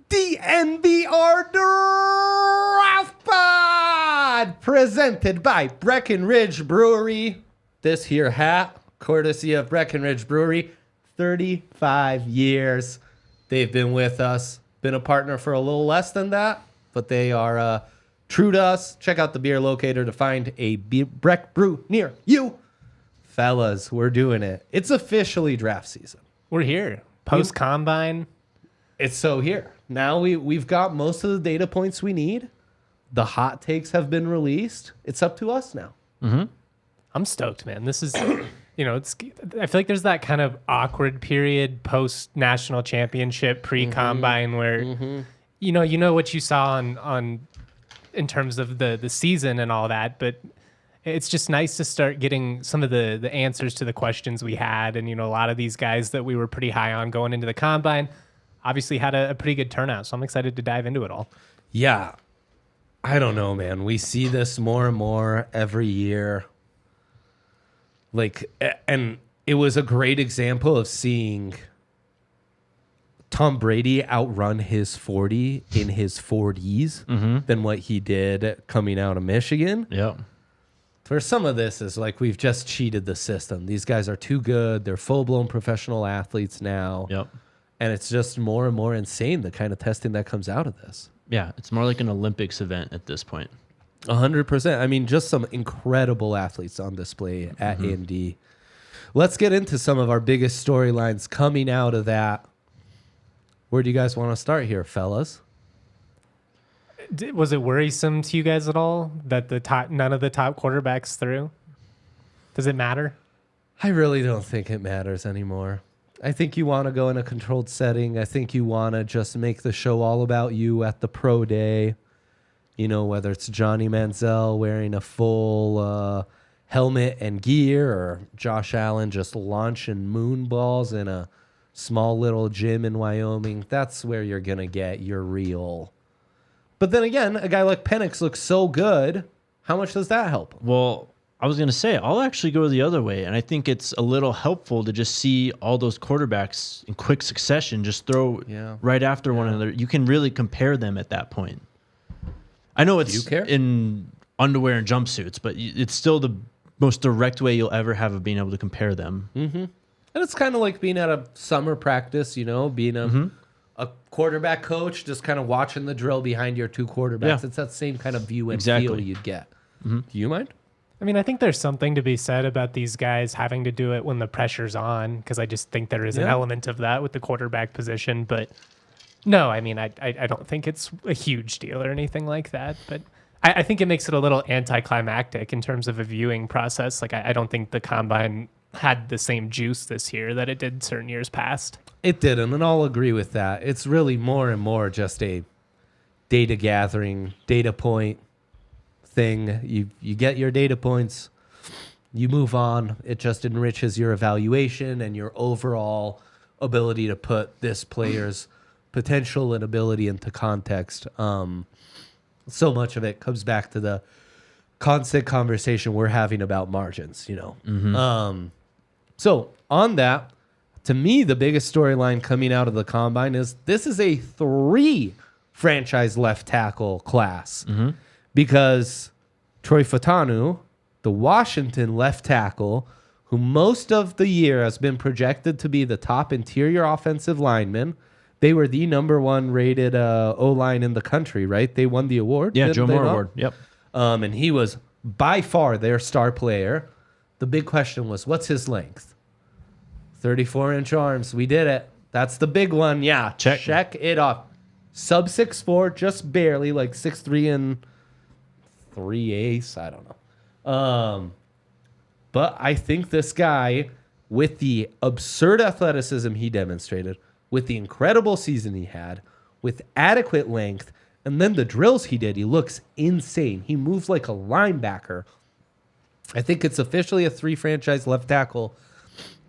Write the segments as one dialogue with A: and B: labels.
A: DNVR Draft Pod, presented by Breckenridge Brewery. This here hat, courtesy of Breckenridge Brewery, 35 years. They've been with us, been a partner for a little less than that, but they are true to us. Check out the beer locator to find a Breck brew near you. Fellas, we're doing it. It's officially draft season.
B: We're here. Post-combine.
A: It's so here. Now we've got most of the data points we need. The hot takes have been released. It's up to us now.
B: Mm-hmm. I'm stoked, man. This is, it's. I feel like there's that kind of awkward period post-national championship, pre-combine, where, you know what you saw on in terms of the season and all that, but it's just nice to start getting some of the answers to the questions we had. And, a lot of these guys that we were pretty high on going into the combine obviously had a pretty good turnout. So I'm excited to dive into it all.
A: Yeah. I don't know, man. We see this more and more every year. And it was a great example of seeing Tom Brady outrun his 40 in his 40s than what he did coming out of Michigan.
C: Yep.
A: For some of this is like we've just cheated the system. These guys are too good. They're full-blown professional athletes now.
C: Yep.
A: And it's just more and more insane, the kind of testing that comes out of this.
C: Yeah, it's more like an Olympics event at this point.
A: 100%. I mean, just some incredible athletes on display at Indy. Let's get into some of our biggest storylines coming out of that. Where do you guys want to start here, fellas?
B: Was it worrisome to you guys at all that none of the top quarterbacks threw? Does it matter?
A: I really don't think it matters anymore. I think you want to go in a controlled setting. I think you want to just make the show all about you at the pro day. Whether it's Johnny Manziel wearing a full helmet and gear or Josh Allen just launching moon balls in a small little gym in Wyoming. That's where you're going to get your real. But then again, a guy like Penix looks so good. How much does that help him?
C: Well, I was going to say, I'll actually go the other way. And I think it's a little helpful to just see all those quarterbacks in quick succession, just throw right after one another. You can really compare them at that point. I know it's in underwear and jumpsuits, but it's still the most direct way you'll ever have of being able to compare them.
A: Mm-hmm. And it's kind of like being at a summer practice, being a quarterback coach, just kind of watching the drill behind your two quarterbacks. Yeah. It's that same kind of view and feel you'd get. Do you mind?
B: I mean, I think there's something to be said about these guys having to do it when the pressure's on, because I just think there is an element of that with the quarterback position. But no, I mean, I don't think it's a huge deal or anything like that. But I think it makes it a little anticlimactic in terms of a viewing process. Like, I don't think the combine had the same juice this year that it did certain years past.
A: It didn't, and I'll agree with that. It's really more and more just a data gathering, data point thing. You get your data points, you move on. It just enriches your evaluation and your overall ability to put this player's potential and ability into context. So much of it comes back to the constant conversation we're having about margins, So on that, to me, the biggest storyline coming out of the combine is this is a 3 franchise left tackle class. Because Troy Fatanu, the Washington left tackle, who most of the year has been projected to be the top interior offensive lineman, they were the number 1 rated O-line in the country, right? They won the award.
C: Yeah, Joe Moore Award. Yep.
A: And he was by far their star player. The big question was, what's his length? 34-inch arms. We did it. That's the big one. Yeah, check it off. Sub 6'4", just barely, like 6'3" and 3/8. I don't know. But I think this guy, with the absurd athleticism he demonstrated, with the incredible season he had, with adequate length, And then the drills he did, he looks insane. He moves like a linebacker. I think it's officially a 3 franchise left tackle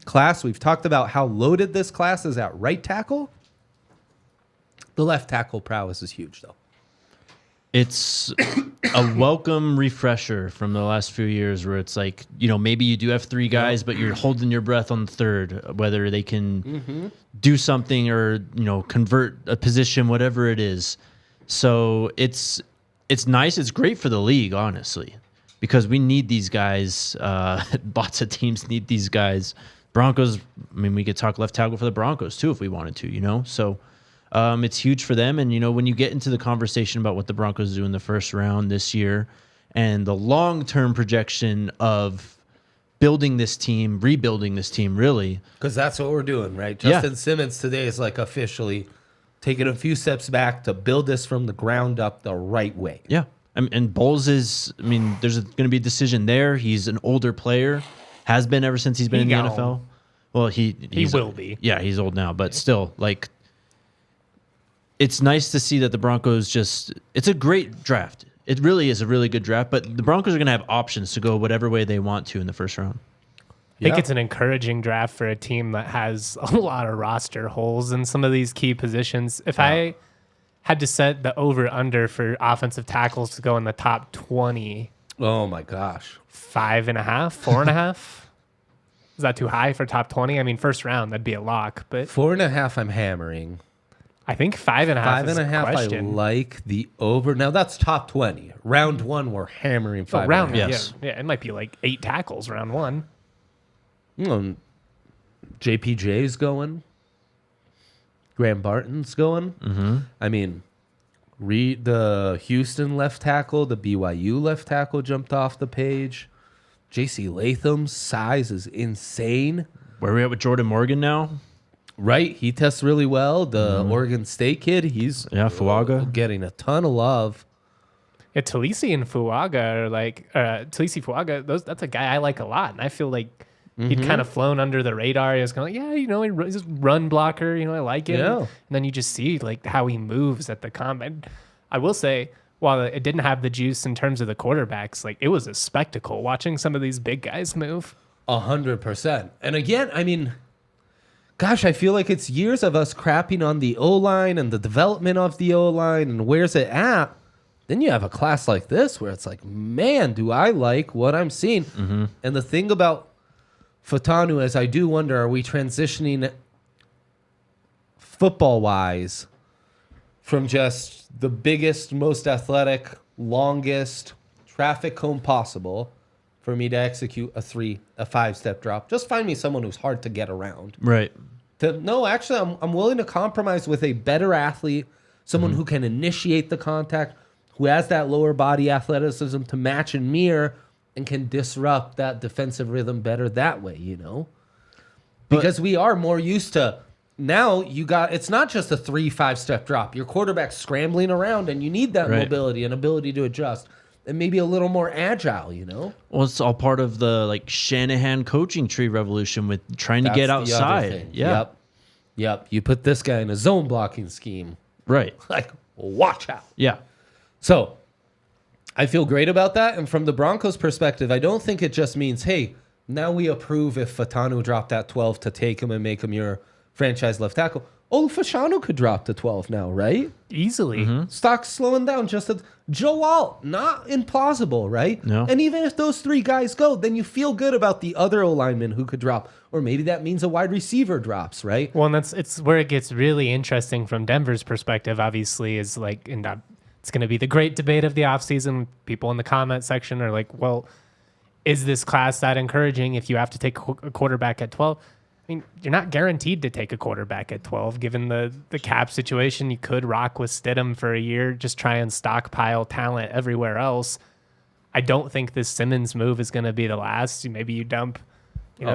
A: class. We've talked about how loaded this class is at right tackle. The left tackle prowess is huge, though.
C: It's a welcome refresher from the last few years where it's like, maybe you do have 3 guys, but you're holding your breath on the third, whether they can do something or, convert a position, whatever it is. So it's nice. It's great for the league, honestly, because we need these guys. Lots of teams need these guys. Broncos, we could talk left tackle for the Broncos too if we wanted to, So it's huge for them. And, when you get into the conversation about what the Broncos do in the first round this year and the long-term projection of building this team, rebuilding this team, really.
A: Because that's what we're doing, right? Justin Simmons today is like officially taking a few steps back to build this from the ground up the right way.
C: Yeah. And Bowles is, there's going to be a decision there. He's an older player, has been ever since he's been in the NFL. Well, he
B: will be.
C: Yeah, he's old now, but still, it's nice to see that the Broncos it's a great draft. It really is a really good draft, but the Broncos are going to have options to go whatever way they want to in the first round.
B: I think it's an encouraging draft for a team that has a lot of roster holes in some of these key positions. If I had to set the over-under for offensive tackles to go in the top 20.
A: Oh, my gosh.
B: 5.5, 4.5? Is that too high for top 20? First round, that'd be a lock. But
A: 4.5, I'm hammering.
B: I think 5.5 is a question.
A: I like the over. Now, that's top 20. Round 1, we're hammering 5.5.
C: Yes.
B: Yeah, it might be like 8 tackles round 1.
A: JPJ's going. Graham Barton's going.
C: Mm-hmm.
A: The Houston left tackle, the BYU left tackle jumped off the page. JC Latham's size is insane.
C: Where are we at with Jordan Morgan now?
A: Right, he tests really well. The Oregon State kid, he's
C: Fuaga
A: getting a ton of love.
B: Yeah, Talisi and Fuaga are Talisi Fuaga. That's a guy I like a lot, and I feel like he'd kind of flown under the radar. He was kind of he's a run blocker. I like it.
A: Yeah.
B: And then you just see how he moves at the combine. I will say, while it didn't have the juice in terms of the quarterbacks, it was a spectacle watching some of these big guys move.
A: 100%. And again, gosh, I feel like it's years of us crapping on the O-line and the development of the O-line and where's it at. Then you have a class like this where it's like, man, do I like what I'm seeing. And the thing about Fatanu is I do wonder, are we transitioning football-wise from just the biggest, most athletic, longest traffic cone possible for me to execute a 5-step drop? Just find me someone who's hard to get around.
C: Right.
A: Actually, I'm willing to compromise with a better athlete, someone who can initiate the contact, who has that lower body athleticism to match and mirror, and can disrupt that defensive rhythm better that way, Because we are more used to, now it's not just a 3-5-step drop. Your quarterback's scrambling around, and you need that mobility and ability to adjust. And maybe a little more agile,
C: Well, it's all part of the Shanahan coaching tree revolution with trying to get outside. Yeah.
A: Yep. You put this guy in a zone blocking scheme.
C: Right.
A: Watch out.
C: Yeah.
A: So I feel great about that. And from the Broncos' perspective, I don't think it just means, hey, now we approve if Fatanu dropped at 12 to take him and make him your franchise left tackle. Fashanu could drop to 12 now, right?
B: Easily.
A: Stock's slowing down just as Joe Alt, not implausible, right?
C: No.
A: And even if those 3 guys go, then you feel good about the other O-lineman who could drop. Or maybe that means a wide receiver drops, right?
B: Well, and it's where it gets really interesting from Denver's perspective, obviously, is it's going to be the great debate of the offseason. People in the comment section are like, well, is this class that encouraging if you have to take a quarterback at 12? You're not guaranteed to take a quarterback at 12, given the cap situation. You could rock with Stidham for a year, just try and stockpile talent everywhere else. I don't think this Simmons move is going to be the last. Maybe you dump,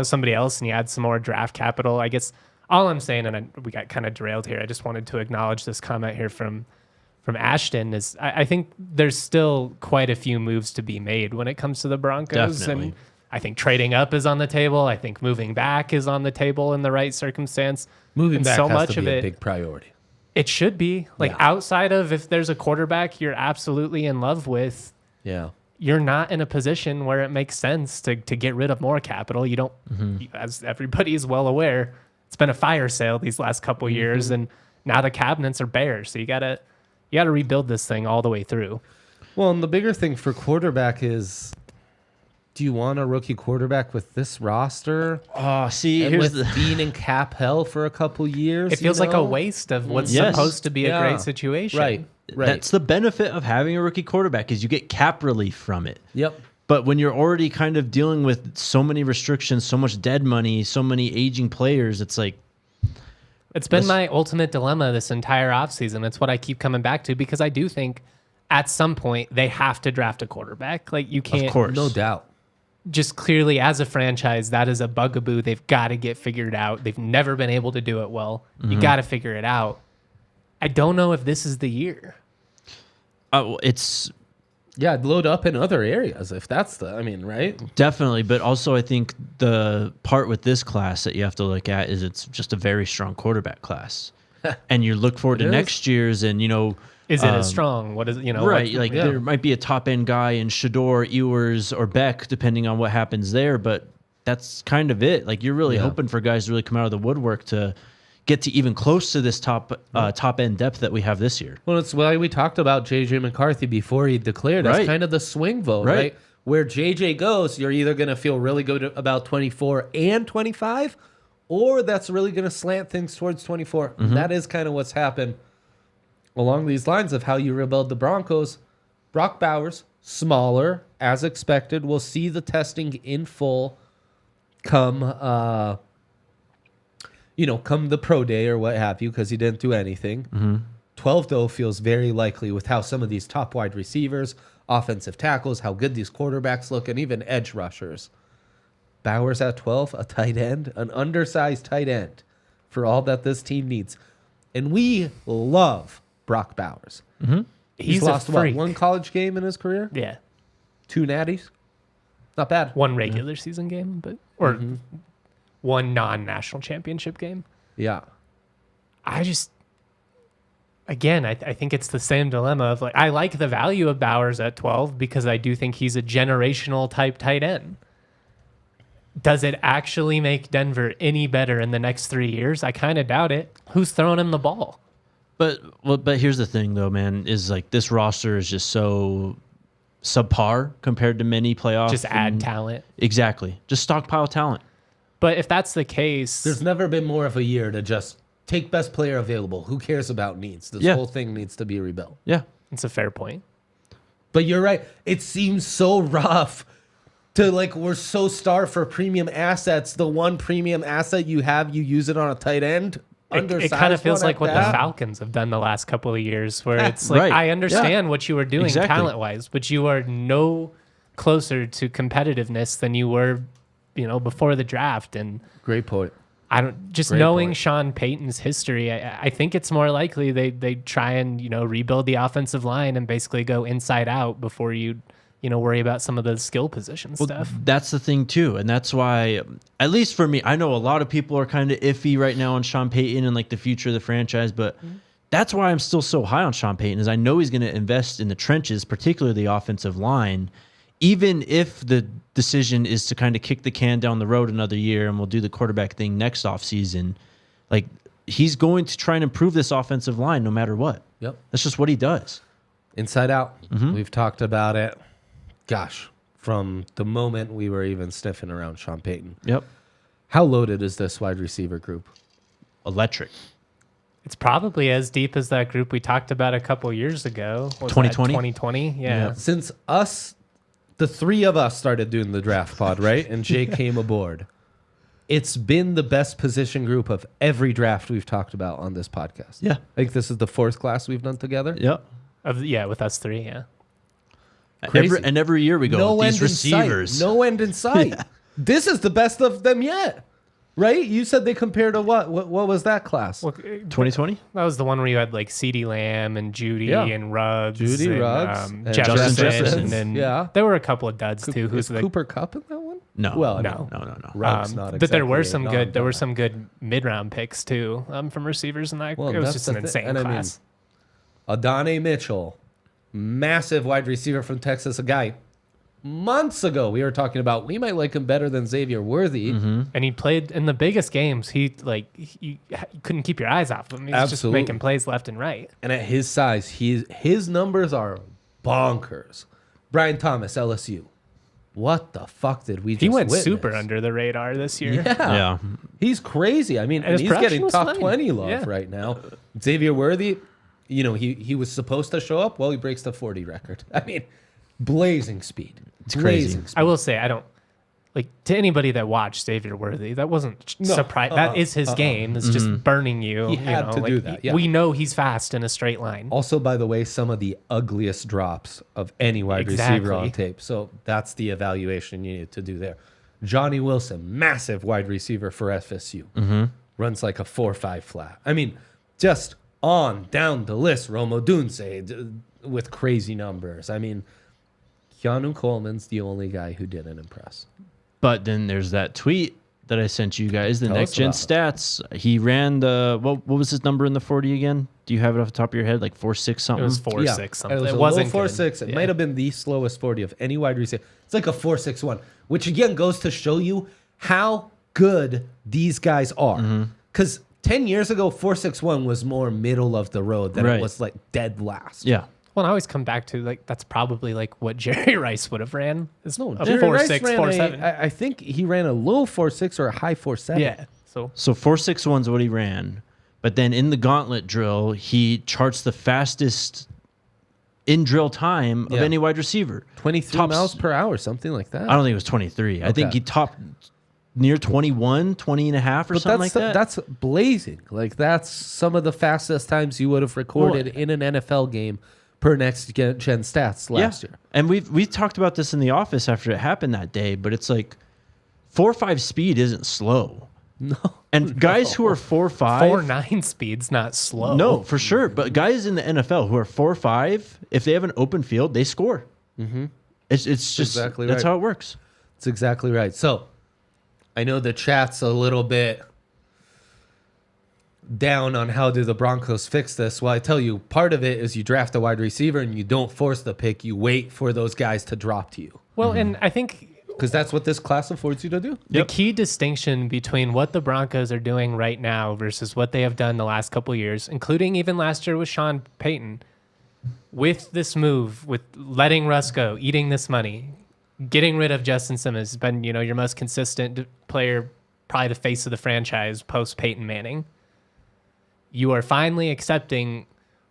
B: somebody else and you add some more draft capital. I guess all I'm saying, and we got kind of derailed here, I just wanted to acknowledge this comment here from Ashton, is I think there's still quite a few moves to be made when it comes to the Broncos.
C: Definitely.
B: And I think trading up is on the table. I think moving back is on the table in the right circumstance.
A: Moving
B: and
A: back
B: so
A: has
B: much
A: to
B: of
A: be a
B: it,
A: big priority.
B: It should be. Like, outside of if there's a quarterback you're absolutely in love with, you're not in a position where it makes sense to get rid of more capital. You don't, as everybody is well aware, it's been a fire sale these last couple years, and now the cabinets are bare. So you gotta rebuild this thing all the way through.
A: Well, and the bigger thing for quarterback is, do you want a rookie quarterback with this roster?
C: Oh, see,
A: And
C: here's
A: with being in cap hell for a couple years?
B: It feels like a waste of what's supposed to be a great situation.
A: Right.
C: That's the benefit of having a rookie quarterback is you get cap relief from it.
A: Yep.
C: But when you're already kind of dealing with so many restrictions, so much dead money, so many aging players, it's like...
B: It's been my ultimate dilemma this entire offseason. It's what I keep coming back to because I do think at some point they have to draft a quarterback. Like, you can't...
C: Of course.
A: No doubt.
B: Just clearly, as a franchise, that is a bugaboo they've got to get figured out. They've never been able to do it well. You got to figure it out. I don't know if this is the year.
C: It's...
A: Yeah, load up in other areas if that's the... I mean, right?
C: Definitely, but also I think the part with this class that you have to look at is it's just a very strong quarterback class. And you look forward to next year's and,
B: Is it as strong? What is it?
C: Right, there might be a top-end guy in Shador, Ewers, or Beck, depending on what happens there, but that's kind of it. Like, you're really hoping for guys to really come out of the woodwork to get to even close to this top-end depth that we have this year.
A: Well, it's why we talked about J.J. McCarthy before he declared. That's kind of the swing vote, right? Where J.J. goes, you're either going to feel really good about 24 and 25, or that's really going to slant things towards 24. That is kind of what's happened along these lines of how you rebuild the Broncos. Brock Bowers, smaller, as expected. We'll see the testing in full come come the pro day or what have you, because he didn't do anything. 12, though, feels very likely with how some of these top wide receivers, offensive tackles, how good these quarterbacks look, and even edge rushers. Bowers at 12, a tight end, an undersized tight end for all that this team needs. And we love Brock Bowers. He's lost, one college game in his career?
B: Yeah.
A: 2 natties? Not bad.
B: One regular season game, or one non-national championship game.
A: Yeah.
B: I think it's the same dilemma of, like, I like the value of Bowers at 12 because I do think he's a generational type tight end. Does it actually make Denver any better in the next 3 years? I kind of doubt it. Who's throwing him the ball?
C: But here's the thing, though, man, is like this roster is just so subpar compared to many playoffs.
B: Just add talent.
C: Exactly. Just stockpile talent.
B: But if that's the case...
A: There's never been more of a year to just take best player available. Who cares about needs? This whole thing needs to be rebuilt.
C: Yeah.
B: It's a fair point.
A: But you're right. It seems so rough to, like, we're so starved for premium assets. The one premium asset you have, you use it on a tight end.
B: It kind of feels like what the Falcons have done the last couple of years, where it's like, I understand what you were doing talent-wise, but you are no closer to competitiveness than you were, before the draft. And
A: great point.
B: Knowing Sean Payton's history, I think it's more likely they try and rebuild the offensive line and basically go inside out before you worry about some of the skill position stuff.
C: That's the thing too, and that's why, at least for me, I know a lot of people are kind of iffy right now on Sean Payton and like the future of the franchise, but that's why I'm still so high on Sean Payton, is I know he's going to invest in the trenches, particularly the offensive line, even if the decision is to kind of kick the can down the road another year and we'll do the quarterback thing next offseason. Like, he's going to try and improve this offensive line no matter what.
A: Yep.
C: That's just what he does.
A: Inside out. We've talked about it. Gosh, from the moment we were even sniffing around Sean Payton.
C: Yep.
A: How loaded is this wide receiver group?
C: Electric.
B: It's probably as deep as that group we talked about a couple years ago.
C: 2020?
B: 2020, yeah.
A: Since the 3 of us started doing the draft pod, right? And Jake came aboard. It's been the best position group of every draft we've talked about on this podcast.
C: Yeah.
A: I think this is the 4th class we've done together.
C: Yep.
B: With us 3, yeah.
C: Every year we go
A: no
C: with
A: end
C: these receivers.
A: In sight. No end in sight. This is the best of them yet. Right? You said they compared to what? What was that class?
C: 2020?
B: That was the one where you had like CeeDee Lamb and Judy and Ruggs. And
A: Ruggs.
B: And
C: Justin
B: Jefferson. And
A: yeah.
B: there were a couple of duds too.
A: Is Cooper Kupp in that one?
C: No.
A: Well,
B: No.
C: No.
A: Routes not
B: but there were
A: exactly
B: there were some good mid-round picks too from receivers in that.
A: Well,
B: it was
A: that's
B: just an
A: the thing.
B: insane
A: And I mean,
B: class.
A: Adonai Mitchell, massive wide receiver from Texas, a guy months ago we were talking about we might like him better than Xavier Worthy.
B: And he played in the biggest games. You couldn't keep your eyes off him. He's just
A: Absolutely.
B: making plays left and right.
A: And at his size, his numbers are bonkers. Brian Thomas, LSU. What the fuck did we just
B: He went
A: witness?
B: super under the radar this year.
A: Yeah. He's crazy. I mean,
B: And his
A: he's
B: production
A: getting
B: was
A: top
B: fine.
A: 20 love
B: Yeah.
A: right now. Xavier Worthy, he was supposed to show up. Well, he breaks the 40 record. I mean, blazing speed. It's
C: crazy.
B: I will say, I don't like to anybody that watched Xavier Worthy. That wasn't surprise. That is his game. It's just burning you.
A: He had to do that, yeah.
B: We know he's fast in a straight line.
A: Also, by the way, some of the ugliest drops of any wide receiver on tape. So that's the evaluation you need to do there. Johnny Wilson, massive wide receiver for FSU. Runs like a 4.5 flat. I mean, just on down the list. Romo Dunze with crazy numbers. I mean, Keanu Coleman's the only guy who didn't impress.
C: But then there's that tweet that I sent you guys, the
A: Tell
C: next
A: us
C: gen
A: about
C: stats. He ran what was his number in the 40 again? Do you have it off the top of your head? Like 4.6 something?
B: It was 4.6 something.
A: It
B: It wasn't
A: low
B: good.
A: 4.6. It
B: Yeah.
A: might have been the slowest 40 of any wide receiver. It's like a 4.61, which again goes to show you how good these guys are. Because 10 years ago, 4.61 was more middle of the road than it
C: Right.
A: was like dead last.
C: Yeah.
B: Well, I always come back to like that's probably like what Jerry Rice would have ran. Is a
A: Jerry
B: 4.6,
A: Rice ran
B: 4.7.
A: I think he ran a low 4.6 or a high 4.7.
B: Yeah. So
C: 4.61 is what he ran. But then in the gauntlet drill, he charts the fastest in drill time of
A: Yeah.
C: any wide receiver.
A: 23
C: Tops-
A: miles per hour, something like that.
C: I don't think it was 23. I think
A: Okay.
C: he topped near 21, 20 and a half or
A: But
C: something like that.
A: that's blazing. Like that's some of the fastest times you would have recorded in an NFL game per next gen stats last year.
C: And we've talked about this in the office after it happened that day, but it's like 4.5 speed isn't slow.
A: No.
C: And guys who are 4.5
B: 4.9 speed's not slow.
C: No, for sure. But guys in the NFL who are 4.5, if they have an open field, they score. It's just
A: exactly
C: that's
A: right.
C: how it works.
A: That's exactly right. So I know the chat's a little bit down on how do the Broncos fix this. Well, I tell you, part of it is you draft a wide receiver and you don't force the pick. You wait for those guys to drop to you.
B: Well, and I think
A: Because that's what this class affords you to do.
B: the key distinction between what the Broncos are doing right now versus what they have done the last couple of years, including even last year with Sean Payton, with this move, with letting Russ go, eating this money, getting rid of Justin Simmons, has been your most consistent player, probably the face of the franchise post Peyton Manning. You are finally accepting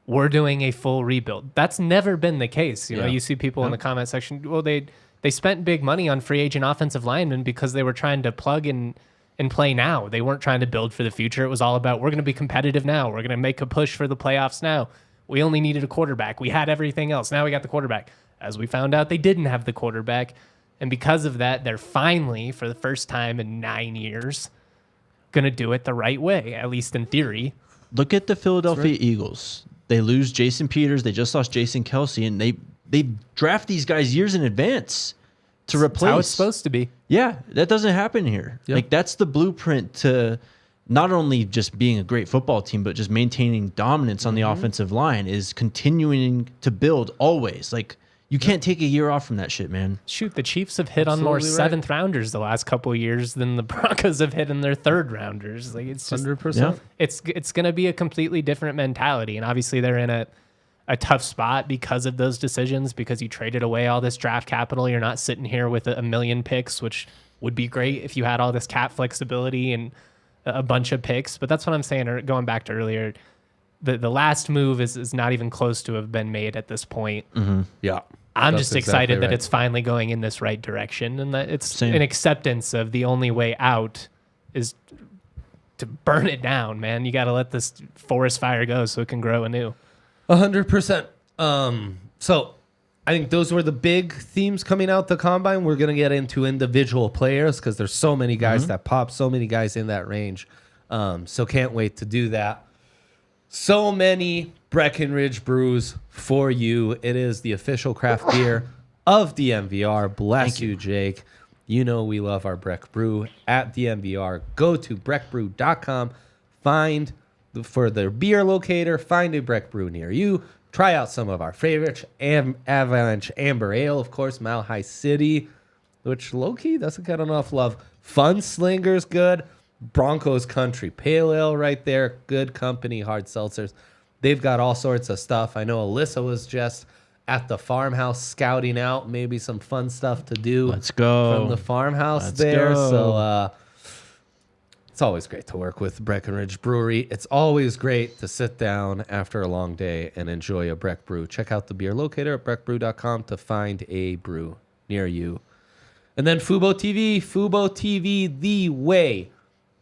B: we're doing a full rebuild. That's never been the case. You see people in the comment section, well, they spent big money on free agent offensive linemen because they were trying to plug in and play now. They weren't trying to build for the future. It was all about we're going to be competitive now. We're going to make a push for the playoffs now. We only needed a quarterback. We had everything else. Now we got the quarterback. As we found out, they didn't have the quarterback. And because of that, they're finally, for the first time in 9 years, going to do it the right way, at least in theory.
C: Look at the Philadelphia Eagles. They lose Jason Peters. They just lost Jason Kelsey, and they draft these guys years in advance to replace.
B: That's how it's supposed to be.
C: Yeah, that doesn't happen here.
A: Yep.
C: Like that's the blueprint to not only just being a great football team, but just maintaining dominance on the offensive line is continuing to build always. Like you can't take a year off from that shit, man.
B: Shoot, the Chiefs have hit on more
A: Absolutely right.
B: 7th rounders the last couple of years than the Broncos have hit in their 3rd rounders. Like it's just
A: 100%.
B: it's going to be a completely different mentality, and obviously they're in a tough spot because of those decisions, because you traded away all this draft capital. You're not sitting here with a million picks, which would be great if you had all this cap flexibility and a bunch of picks. But that's what I'm saying, or going back to earlier, the last move is not even close to have been made at this point.
A: Yeah.
B: I'm
A: That's
B: just excited
A: exactly
B: that
A: right.
B: it's finally going in this right direction, and that it's
C: Same.
B: an acceptance of the only way out is to burn it down, man. You got to let this forest fire go so it can grow anew.
A: 100%. So I think those were the big themes coming out the combine. We're going to get into individual players because there's so many guys that pop, so many guys in that range. So can't wait to do that. So many Breckenridge brews for you. It is the official craft beer of DNVR. Bless you, Jake. You know we love our Breck Brew at DNVR. Go to breckbrew.com. For their beer locator, find a Breck Brew near you. Try out some of our favorites. Avalanche Amber Ale, of course, Mile High City, which low-key doesn't get enough love. Fun Slinger's good. Broncos Country Pale Ale right there. Good company, hard seltzers. They've got all sorts of stuff. I know Alyssa was just at the farmhouse scouting out maybe some fun stuff to do.
C: Let's go.
A: From the farmhouse
C: Let's
A: there.
C: go.
A: So it's always great to work with Breckenridge Brewery. It's always great to sit down after a long day and enjoy a Breck Brew. Check out the beer locator at breckbrew.com to find a brew near you. And then Fubo TV. Fubo TV, the way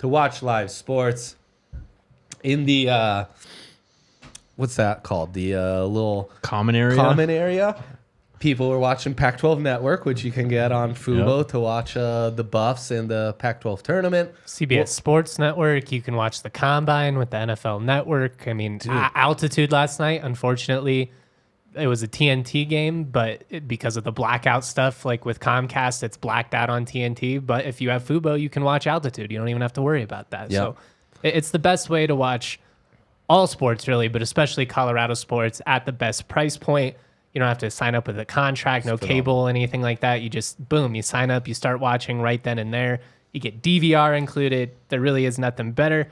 A: to watch live sports. In the, what's that called? The little
C: Common area.
A: common area. People were watching Pac-12 Network, which you can get on Fubo to watch the Buffs in the Pac-12 tournament.
B: CBS Sports Network. You can watch the Combine with the NFL Network. I mean, Altitude last night, unfortunately, it was a TNT game, but because of the blackout stuff, like with Comcast, it's blacked out on TNT. But if you have Fubo, you can watch Altitude. You don't even have to worry about that.
A: Yep.
B: So it's the best way to watch all sports, really, but especially Colorado sports at the best price point. You don't have to sign up with a contract, no cable, anything like that. You just, boom, you sign up, you start watching right then and there. You get DVR included. There really is nothing better.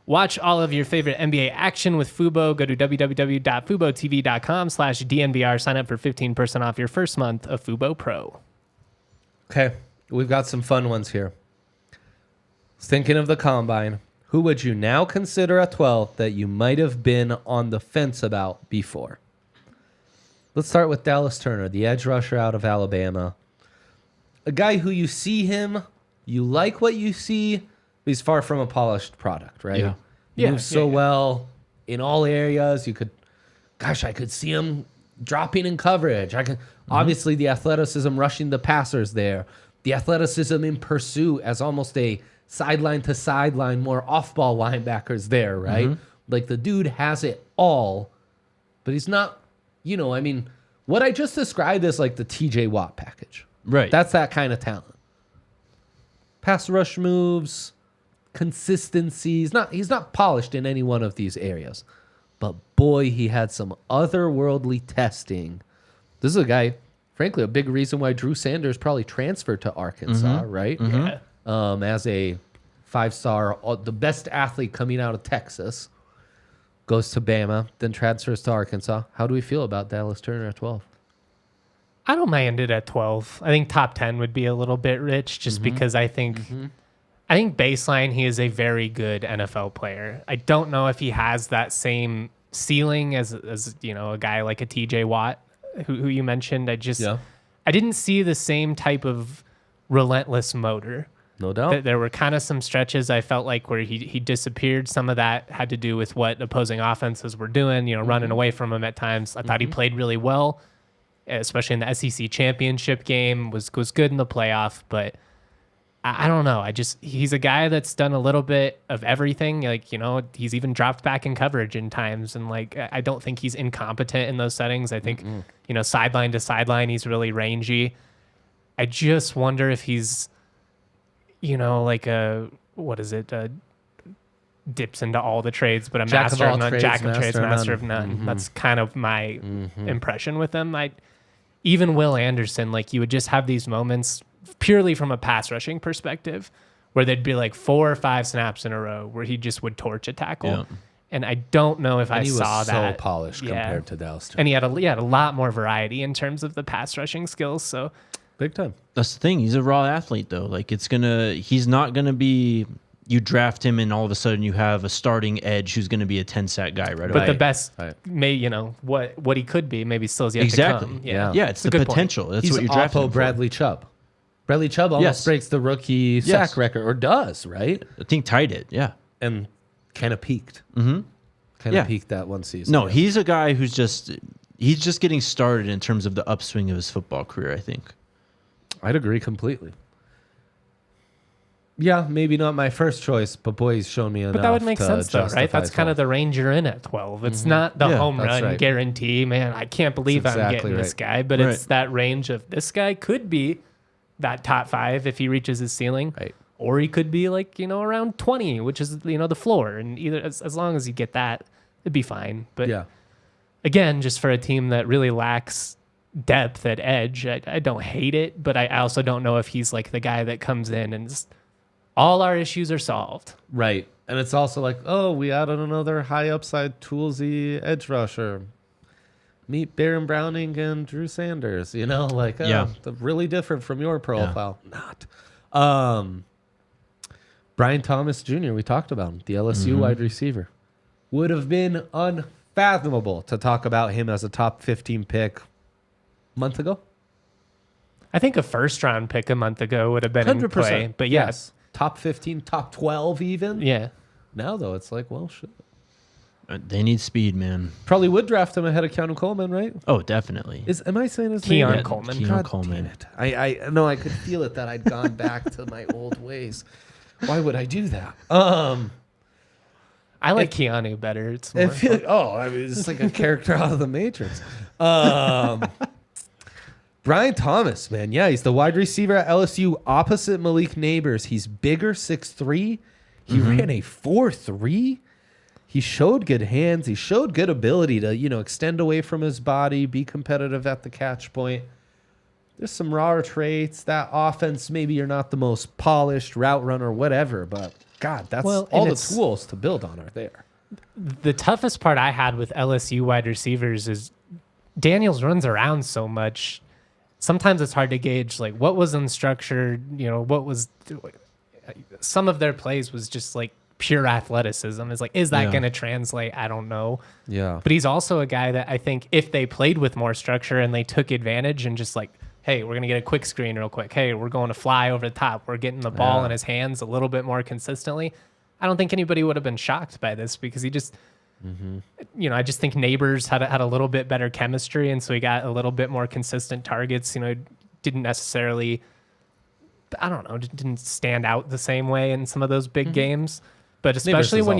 B: Watch all of your favorite NBA action with Fubo. Go to www.fubotv.com/DNVR. Sign up for 15% off your first month of Fubo Pro.
A: Okay, we've got some fun ones here. Thinking of the Combine, who would you now consider a 12 that you might have been on the fence about before? Let's start with Dallas Turner, the edge rusher out of Alabama. A guy who you see him, you like what you see, but he's far from a polished product, right?
C: Yeah.
A: He moves so well in all areas. I could see him dropping in coverage. Obviously the athleticism rushing the passers there. The athleticism in pursuit as almost a sideline to sideline, more off-ball linebackers there, right? Like the dude has it all, but he's not. What I just described is like the TJ Watt package.
C: Right.
A: That's that kind of talent. Pass rush moves, consistency. He's not polished in any one of these areas. But boy, he had some otherworldly testing. This is a guy, frankly, a big reason why Drew Sanders probably transferred to Arkansas, right?
B: Yeah.
A: As a 5-star, the best athlete coming out of Texas. Goes to Bama, then transfers to Arkansas. How do we feel about Dallas Turner at 12?
B: I don't mind it at 12. I think top 10 would be a little bit rich just because I think baseline, he is a very good NFL player. I don't know if he has that same ceiling as a guy like a TJ Watt who you mentioned. I didn't see the same type of relentless motor.
A: No doubt.
B: There were kind of some stretches I felt like where he disappeared. Some of that had to do with what opposing offenses were doing, running away from him at times. I thought he played really well, especially in the SEC championship game, was good in the playoff, but I don't know. He's a guy that's done a little bit of everything. He's even dropped back in coverage in times. And I don't think he's incompetent in those settings. I think, sideline to sideline, he's really rangy. I just wonder if he's, dips into all the trades, but a master of none, jack of trades, master of none. That's kind of my impression with him. Even Will Anderson, you would just have these moments purely from a pass rushing perspective where there'd be 4 or 5 snaps in a row where he just would torch a tackle. Yeah. And I don't know if I saw that.
A: He was so polished compared to Dallas Turner.
B: And he had a lot more variety in terms of the pass rushing skills. So
A: big time.
C: That's the thing. He's a raw athlete, though. He's not gonna be. You draft him, and all of a sudden you have a starting edge who's gonna be a 10-sack guy, right?
B: But the best, what he could be, maybe still is yet to come.
C: Yeah, it's the potential. Point. That's
A: He's
C: what you're drafting.
A: Bradley Chubb. Bradley Chubb almost breaks the rookie sack record, or does, right?
C: I think tied it. Yeah,
A: and kind of peaked. Kind of peaked that one season.
C: No, he's a guy who's just getting started in terms of the upswing of his football career, I think.
A: I'd agree completely. Yeah, maybe not my first choice, but boy, he's shown me enough.
B: But that would make sense, though, right? That's kind of the range you're in at 12. It's not the home run guarantee. Man, I can't believe I'm getting this guy. But it's that range of this guy could be that top 5 if he reaches his ceiling.
A: Right.
B: Or he could be like, around 20, which is, the floor. And either as long as you get that, it'd be fine. But
A: Yeah.
B: again, just for a team that really lacks depth at edge, I don't hate it, but I also don't know if he's like the guy that comes in and all our issues are solved.
A: Right. And it's also like, oh, we added another high upside toolsy edge rusher. Meet Baron Browning and Drew Sanders, like, they're really different from your profile. Not. Brian Thomas Jr., we talked about him, the LSU wide receiver. Would have been unfathomable to talk about him as a top 15 pick a month ago.
B: I think a first-round pick a month ago would have been 100%. In play, but
A: yes. Top 15, top 12 even.
B: Yeah.
A: Now, though, it's like, well, shit.
C: They need speed, man.
A: Probably would draft him ahead of Keanu Coleman, right?
C: Oh, definitely.
A: Am I saying his name?
B: Keon Coleman.
C: Keon Coleman.
A: Damn it. I know I could feel it that I'd gone back to my old ways. Why would I do that?
B: I like Keanu better. It's more
A: it's like a character out of the Matrix. Brian Thomas, man. Yeah, he's the wide receiver at LSU opposite Malik Neighbors. He's bigger, 6'3". He ran a 4.3. He showed good hands. He showed good ability to, extend away from his body, be competitive at the catch point. There's some raw traits. That offense, maybe you're not the most polished route runner, whatever, but God, that's all the tools to build on are there.
B: The toughest part I had with LSU wide receivers is Daniels runs around so much. Sometimes it's hard to gauge, like, what was unstructured, what was... Some of their plays was just, like, pure athleticism. Is like, is that going to translate? I don't know.
A: Yeah.
B: But he's also a guy that I think if they played with more structure and they took advantage and just like, hey, we're going to get a quick screen real quick. Hey, we're going to fly over the top. We're getting the ball in his hands a little bit more consistently. I don't think anybody would have been shocked by this because he just, I just think Neighbors had a little bit better chemistry. And so he got a little bit more consistent targets, didn't necessarily, I don't know, didn't stand out the same way in some of those big games. But especially when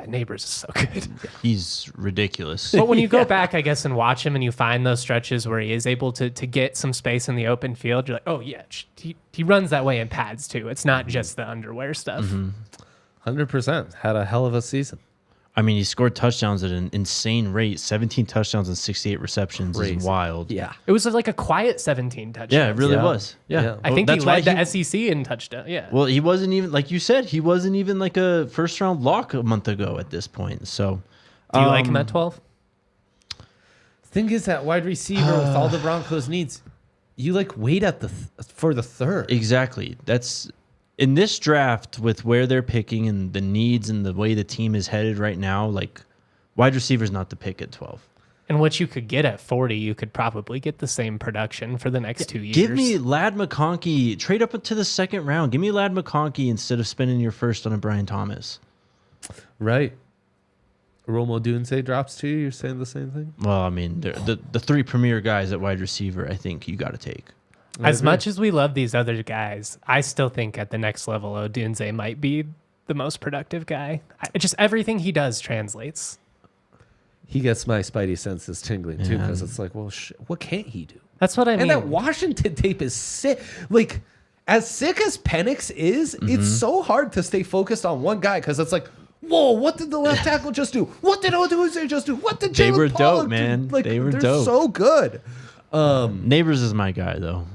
B: Neighbors is so good.
C: He's ridiculous.
B: But when you go back, I guess, and watch him and you find those stretches where he is able to get some space in the open field, you're like, oh, yeah, he runs that way in pads, too. It's not just the underwear stuff.
A: 100%. Had a hell of a season.
C: I mean, he scored touchdowns at an insane rate. 17 touchdowns and 68 receptions is wild.
B: Yeah. It was like a quiet 17 touchdowns.
C: Yeah, it really was. Yeah.
B: I think he led the SEC in touchdown. Yeah.
C: Well, he wasn't even, like you said, he wasn't even like a first-round lock a month ago at this point. So,
B: do you like him at 12?
A: Thing is, that wide receiver with all the Broncos needs, you wait at for the third.
C: Exactly. That's... In this draft, with where they're picking and the needs and the way the team is headed right now, wide receiver's not the pick at 12.
B: And what you could get at 40, you could probably get the same production for the next 2 years.
C: Give me Ladd McConkey. Trade up to the second round. Give me Ladd McConkey instead of spending your first on a Brian Thomas.
A: Right. Romo Dunze drops too. You're saying the same thing?
C: Well, I mean, the three premier guys at wide receiver, I think you got to take.
B: As much as we love these other guys, I still think at the next level, Odunze might be the most productive guy. Just everything he does translates.
A: He gets my spidey senses tingling too, because it's like, well, what can't he do?
B: That's what I mean.
A: And that Washington tape is sick. As sick as Penix is, it's so hard to stay focused on one guy because it's like, whoa, what did the left tackle just do? What did Odunze just do? What did Jalen
C: They were
A: Pollock
C: dope, man.
A: do?
C: They were
A: they're
C: dope.
A: So good.
C: Neighbors is my guy, though.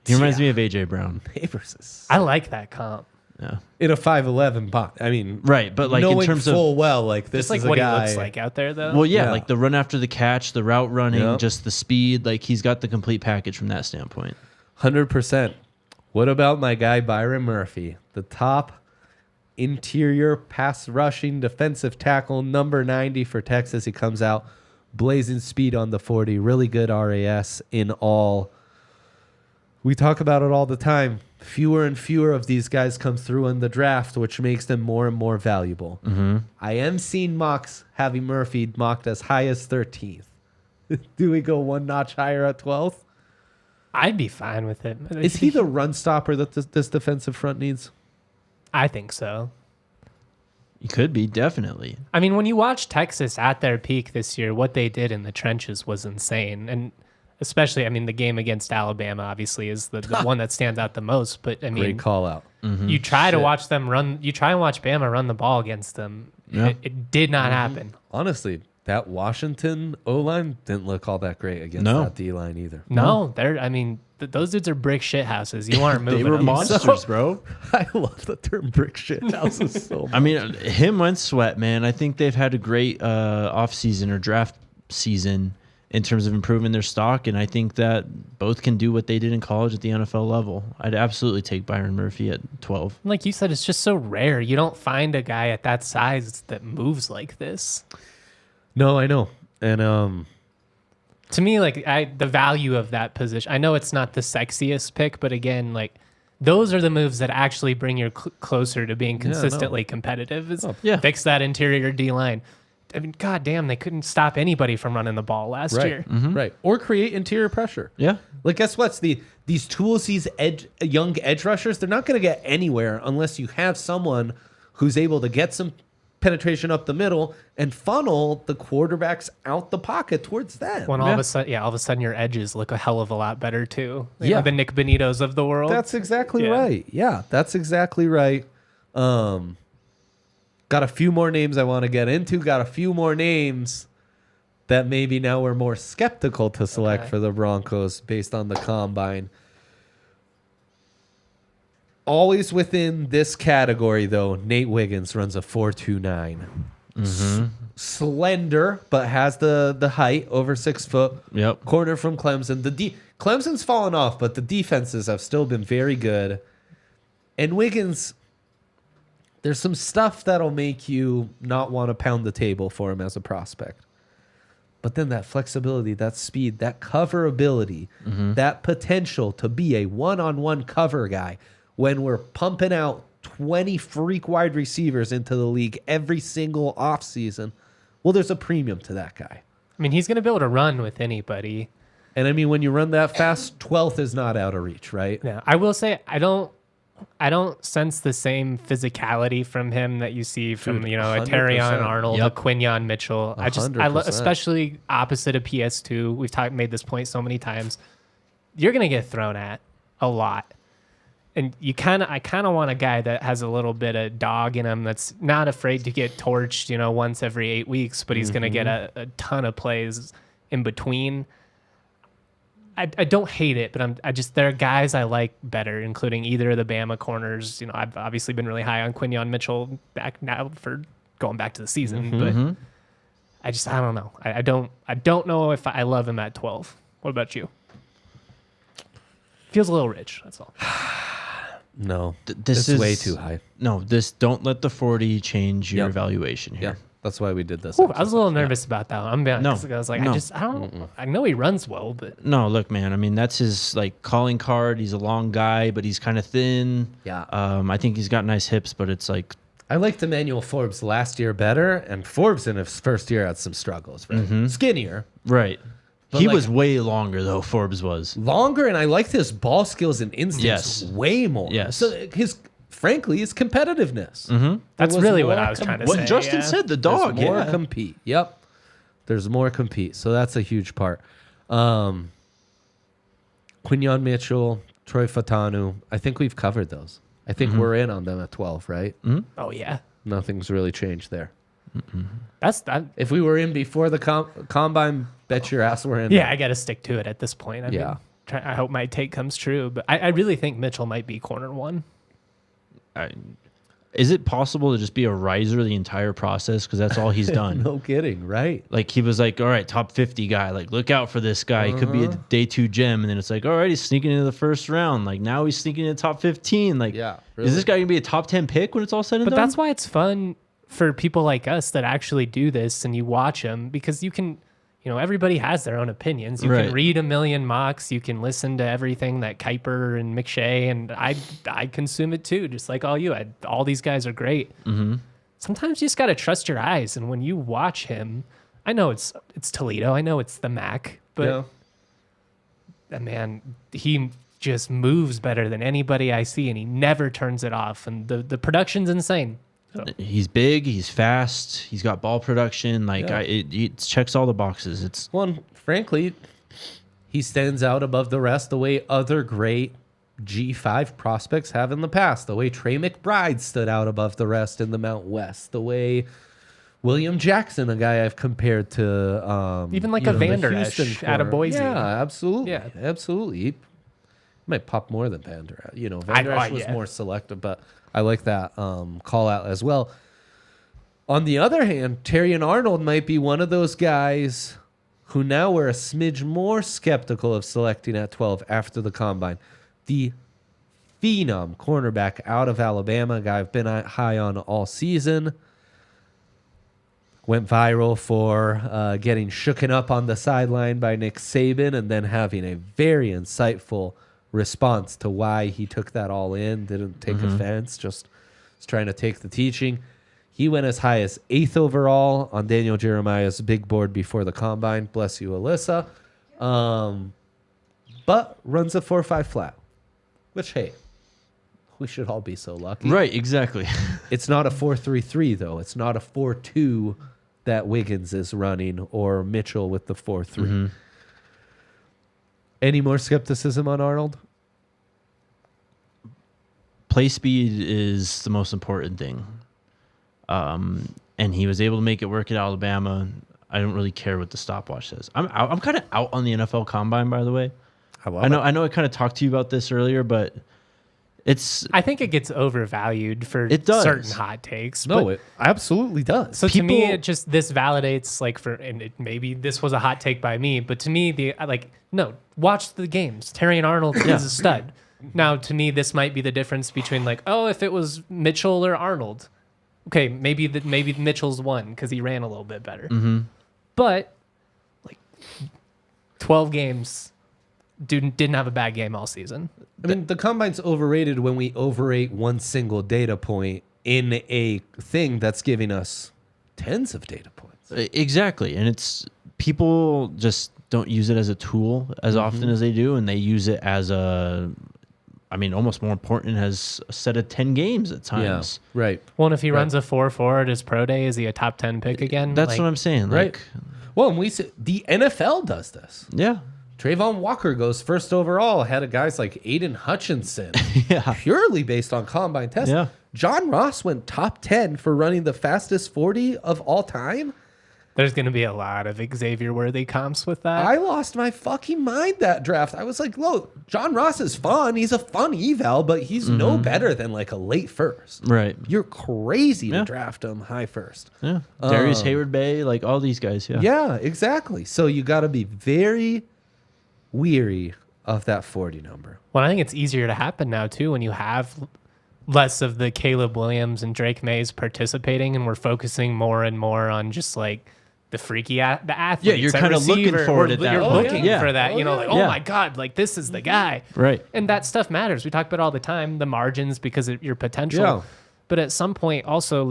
C: He reminds me of AJ Brown.
A: Neighbors is
B: I like that comp.
C: Yeah.
A: in a 5'11" bot. I mean,
C: right, but in
A: knowing
C: terms
A: full
C: of
A: well, this
B: Just like
A: is a
B: what
A: guy.
B: he looks like out there, though.
C: well, yeah, the run after the catch, the route running,
A: Yep.
C: just the speed. He's got the complete package from that standpoint.
A: 100%. What about my guy Byron Murphy, the top interior pass rushing defensive tackle, number 90 for Texas? He comes out blazing speed on the 40, really good RAS in all. We talk about it all the time. Fewer and fewer of these guys come through in the draft, which makes them more and more valuable.
C: Mm-hmm.
A: I am seeing mocks having Murphy mocked as high as 13th. Do we go one notch higher at 12th?
B: I'd be fine with it.
A: Is he the run stopper that this defensive front needs?
B: I think so.
C: He could be, definitely.
B: I mean, when you watch Texas at their peak this year, what they did in the trenches was insane. And especially, I mean, the game against Alabama obviously is the one that stands out the most. But I mean,
A: Great call out.
B: you try to watch them run. You try and watch Bama run the ball against them.
C: Yeah.
B: It did not happen.
A: Honestly, that Washington O-line didn't look all that great against
C: No.
A: that D-line either.
B: No, they're. I mean, those dudes are brick shit houses. You aren't moving.
C: They were
B: them.
C: monsters, bro.
A: I love the term brick shit houses so much.
C: I mean, him and Sweat, man. I think they've had a great offseason or draft season in terms of improving their stock, and I think that both can do what they did in college at the NFL level. I'd absolutely take Byron Murphy at 12.
B: Like you said, it's just so rare. You don't find a guy at that size that moves like this.
A: No, I know. And
B: To me, like the value of that position, I know it's not the sexiest pick, but again, like those are the moves that actually bring you closer to being consistently competitive. Is fix that interior D line. I mean, goddamn, they couldn't stop anybody from running the ball last year.
A: Right. Or create interior pressure.
C: Yeah.
A: Like, guess what? These tools, these young edge rushers, they're not going to get anywhere unless you have someone who's able to get some penetration up the middle and funnel the quarterbacks out the pocket towards them.
B: When all of a sudden your edges look a hell of a lot better too. You know, the Nick Bonitos of the world.
A: That's exactly right. Yeah, that's exactly right. Got a few more names I want to get into. Got a few more names that maybe now we're more skeptical to select for the Broncos based on the combine. Always within this category, though, Nate Wiggins runs a 4.29. Slender, but has the height, over 6 foot.
C: Yep.
A: Corner from Clemson. Clemson's fallen off, but the defenses have still been very good. And Wiggins, there's some stuff that'll make you not want to pound the table for him as a prospect. But then that flexibility, that speed, that cover ability, that potential to be a one-on-one cover guy when we're pumping out 20 freak wide receivers into the league every single offseason, well, there's a premium to that guy.
B: I mean, he's going to be able to run with anybody.
A: And I mean, when you run that fast, 12th is not out of reach, right?
B: Yeah, I will say I don't sense the same physicality from him that you see from a
A: 100%.
B: Terrion Arnold,
C: Yep.
B: a Quinyon Mitchell. I
A: 100%.
B: especially opposite of PS2. We've made this point so many times. You're going to get thrown at a lot. And I kind of want a guy that has a little bit of dog in him, that's not afraid to get torched, once every 8 weeks, but he's going to get a ton of plays in between. I don't hate it, but there are guys I like better, including either of the Bama corners. I've obviously been really high on Quinyon Mitchell back now for going back to the season, but I don't know. I don't know if I love him at 12. What about you? Feels a little rich. That's all.
A: No,
C: This
A: is
C: is
A: way too high.
C: No, don't let the 40 change your evaluation here.
A: Yeah, that's why we did this.
B: Ooh, I was a little nervous about that one. I'm being honest.
C: No,
B: I was like,
C: no.
B: I know he runs well, but
C: No, look, man. I mean, that's his calling card. He's a long guy, but he's kind of thin.
A: Yeah.
C: I think he's got nice hips, but it's like
A: I liked Emmanuel Forbes last year better, and Forbes in his first year had some struggles, right? Skinnier.
C: right.
A: But
C: He
A: like-
C: was way longer though. Forbes was.
A: Longer, and I liked his ball skills and instincts way more.
C: Yes.
A: So his competitiveness.
B: that's
A: was
B: really
A: more
B: what I was trying to
C: What
B: say.
C: Justin
B: yeah.
C: said, the dog.
A: There's more
C: Yeah.
A: compete. Yep. There's more compete. So that's a huge part. Quinyon Mitchell, Troy Fatanu. I think we've covered those. I think we're in on them at 12, right?
B: Oh yeah,
A: Nothing's really changed there.
B: that's that.
A: If we were in before the combine, bet your ass we're in.
B: Yeah, I got to stick to it at this point. I
A: Yeah.
B: mean, I hope my take comes true, but I really think Mitchell might be corner one.
C: Is it possible to just be a riser the entire process? Because that's all he's done.
A: No kidding, right?
C: Like he was like, all right, top 50 guy. Like, look out for this guy. He could be a day 2 gem. And then it's like, all right, he's sneaking into the first round. Like now he's sneaking into top 15. Like,
A: Yeah,
C: is this guy gonna be a top 10 pick when it's all said and
B: But
C: done?
B: that's why it's fun for people like us that actually do this and you watch them, because you can, everybody has their own opinions. You
C: Right.
B: can read a million mocks. You can listen to everything that Kuiper and McShay, and I consume it too, just like all you. All these guys are great. Sometimes you just got to trust your eyes. And when you watch him, I know it's Toledo. I know it's the MAC, but man, he just moves better than anybody I see, and he never turns it off. And the production's insane. So.
C: He's big, he's fast, he's got ball production. Like
A: Yeah.
C: it checks all the boxes. It's
A: Well, and frankly, he stands out above the rest the way other great G5 prospects have in the past, the way Trey McBride stood out above the rest in the Mount West, the way William Jackson, a guy I've compared to
B: even like a Vander Esch out of Boise.
A: Yeah, absolutely.
B: Yeah.
A: Absolutely. He might pop more than Vander Esch. Vander Esch was more selective, but I like that call out as well. On the other hand, Terrion Arnold might be one of those guys who now we're a smidge more skeptical of selecting at 12 after the combine. The phenom cornerback out of Alabama, a guy I've been high on all season, went viral for getting shooken up on the sideline by Nick Saban and then having a very insightful response to why he took that all in, didn't take offense, just was trying to take the teaching. He went as high as 8th overall on Daniel Jeremiah's big board before the combine. Bless you, Alyssa. But runs a 4.5 flat, which, hey, we should all be so lucky.
C: Right, exactly.
A: It's not a 4.33, though. It's not a 4.2 that Wiggins is running or Mitchell with the 4.3. Any more skepticism on Arnold?
C: Play speed is the most important thing. And he was able to make it work at Alabama. I don't really care what the stopwatch says. I'm kind of out on the NFL Combine, by the way. I know I kind of talked to you about this earlier, but I
B: think it gets overvalued for certain hot takes.
A: No, it absolutely does.
B: So to me, this validates and maybe this was a hot take by me, but to me, watch the games. Terrion Arnold is a stud. Now, to me, this might be the difference between if it was Mitchell or Arnold. Okay, maybe Mitchell's won because he ran a little bit better. But 12 games, dude didn't have a bad game all season.
A: I mean, the combine's overrated when we overrate one single data point in a thing that's giving us tens of data points.
C: Exactly, and people just don't use it as a tool as often as they do, and they use it as almost more important as a set of 10 games at times.
A: Yeah, right.
B: Well, and if he runs a 4.4 at his pro day, is he a top 10 pick again?
C: That's what I'm saying.
A: Right. Well, and the NFL does this.
C: Yeah.
A: Trayvon Walker goes first overall ahead of guys like Aiden Hutchinson.
C: Yeah.
A: Purely based on combine tests.
C: Yeah.
A: John Ross went top 10 for running the fastest 40 of all time.
B: There's going to be a lot of Xavier-worthy comps with that.
A: I lost my fucking mind that draft. I was like, look, John Ross is fun. He's a fun eval, but he's no better than a late first.
C: Right.
A: You're crazy to draft him high first.
C: Yeah. Darius Hayward-Bay, all these guys. Yeah.
A: Yeah, exactly. So you got to be very weary of that 40 number.
B: Well, I think it's easier to happen now, too, when you have less of the Caleb Williams and Drake Mays participating, and we're focusing more and more on just the freaky, the athletes.
C: Yeah, you're kind of looking forward to that.
B: You're looking for that.
A: Oh,
B: my God, this is the guy.
C: Right.
B: And that stuff matters. We talk about it all the time, the margins because of your potential.
A: Yeah.
B: But at some point also,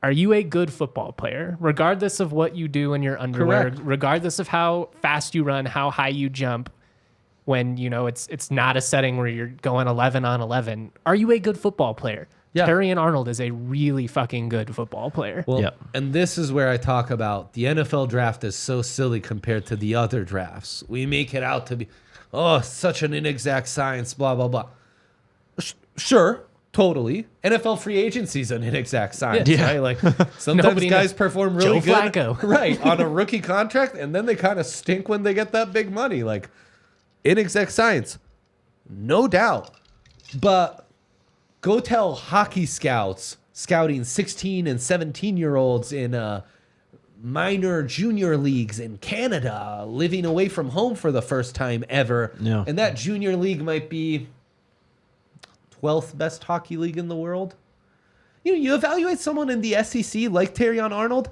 B: are you a good football player? Regardless of what you do in your underwear, regardless of how fast you run, how high you jump, when, it's not a setting where you're going 11 on 11. Are you a good football player? Yeah. Terrion Arnold is a really fucking good football player.
A: Well, and this is where I talk about the NFL draft is so silly compared to the other drafts. We make it out to be, such an inexact science, blah, blah, blah. Sure, totally. NFL free agency is an inexact science, right? Sometimes guys perform really
B: Joe
A: good
B: Flacco.
A: right, on a rookie contract, and then they kind of stink when they get that big money. Inexact science, no doubt. But go tell hockey scouts scouting 16 and 17-year-olds in minor junior leagues in Canada, living away from home for the first time ever.
C: Yeah.
A: And that junior league might be 12th best hockey league in the world. You evaluate someone in the SEC like Terrion Arnold,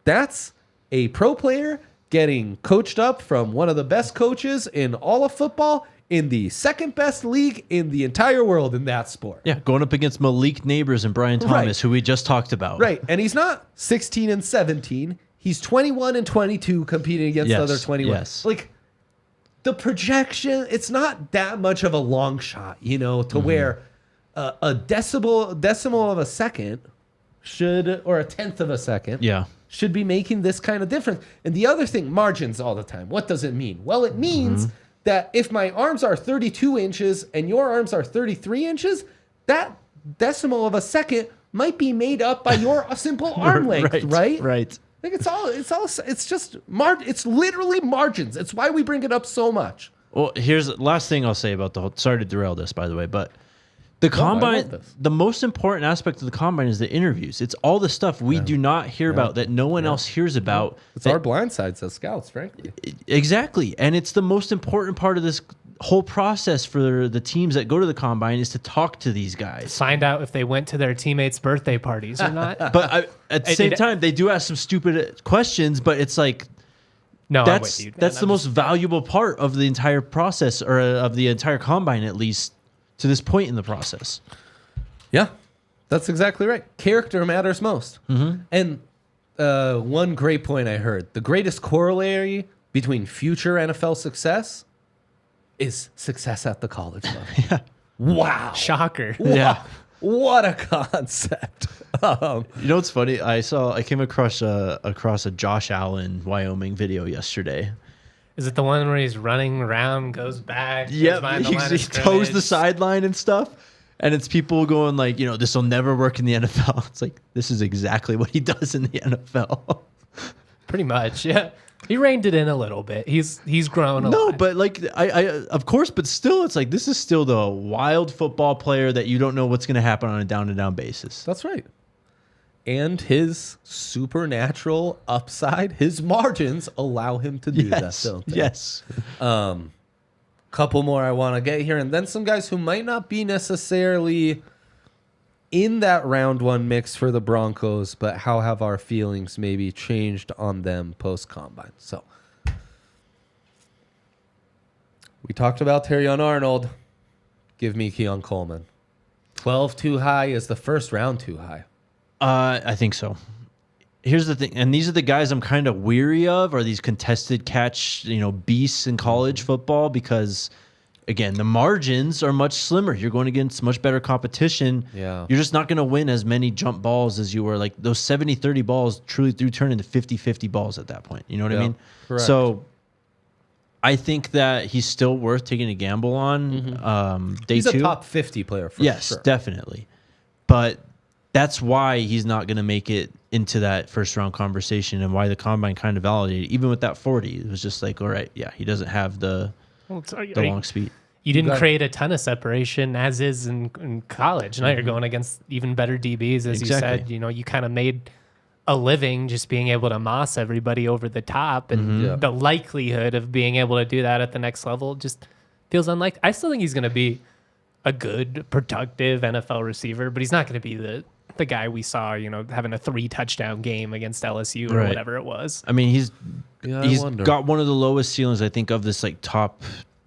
A: that's a pro player getting coached up from one of the best coaches in all of football in the second best league in the entire world in that sport.
C: Yeah, going up against Malik Neighbors and Brian Thomas, who we just talked about.
A: Right, and he's not 16 and 17. He's 21 and 22 competing against the other 21.
C: Yes.
A: The projection, it's not that much of a long shot, to where a decimal of a second or a tenth of a second, should be making this kind of difference. And the other thing, margins all the time. What does it mean? Well, it means that if my arms are 32 inches and your arms are 33 inches, that decimal of a second might be made up by your simple arm length, right?
C: Right.
A: Like it's just it's literally margins. It's why we bring it up so much.
C: Well, here's the last thing I'll say about the whole. Sorry to derail this, by the way, but the combine, the most important aspect of the combine is the interviews. It's all the stuff we do not hear about that no one else hears about.
A: It's our blind sides as scouts, frankly.
C: Exactly, and it's the most important part of this whole process for the teams that go to the combine is to talk to these guys.
B: Find out if they went to their teammates' birthday parties or not.
C: But at the same time, they do ask some stupid questions, but it's like,
B: no,
C: that's
B: I'm with you,
C: that's the most valuable part of the entire process, or of the entire combine, at least to this point in the process.
A: Yeah, that's exactly right. Character matters most. And one great point I heard, the greatest corollary between future NFL success is success at the college level. Wow.
B: Shocker.
A: Wow.
C: Yeah.
A: What a concept.
C: You know what's funny? I came across a Josh Allen Wyoming video yesterday.
B: Is it the one where he's running around, goes back?
C: Yeah, he toes the sideline and stuff. And it's people going like, this will never work in the NFL. It's like, this is exactly what he does in the NFL.
B: Pretty much, yeah. He reined it in a little bit. He's grown a lot.
C: No, but like I of course, but still, it's like this is still the wild football player that you don't know what's going to happen on a down-to-down basis.
A: That's right. And his supernatural upside, his margins allow him to do that. Don't they?
C: Yes.
A: Couple more I want to get here, and then some guys who might not be necessarily in that round one mix for the Broncos, but how have our feelings maybe changed on them post-combine? So we talked about Terrion Arnold. Give me Keon Coleman. 12 too high. Is the first round too high?
C: I think so. Here's the thing, and these are the guys I'm kind of weary of, are these contested catch, beasts in college football, because again, the margins are much slimmer. You're going against much better competition.
A: Yeah.
C: You're just not going to win as many jump balls as you were. Like those 70-30 balls truly do turn into 50-50 balls at that point. You know what I mean?
A: Correct.
C: So I think that he's still worth taking a gamble on. Day
A: He's
C: two.
A: a top 50 player for
C: Yes,
A: sure.
C: definitely. But that's why he's not going to make it into that first round conversation, and why the combine kind of validated. Even with that 40, it was just like, all right, yeah, he doesn't have the long speed.
B: You didn't create a ton of separation as is in college. Now you're going against even better DBs, as you said. You kind of made a living just being able to moss everybody over the top, and the likelihood of being able to do that at the next level just feels unlikely. I still think he's going to be a good, productive NFL receiver, but he's not going to be the guy we saw, having a 3-touchdown game against LSU or whatever it was.
C: I mean, he's
A: wonder.
C: got one of the lowest ceilings, I think, of this like top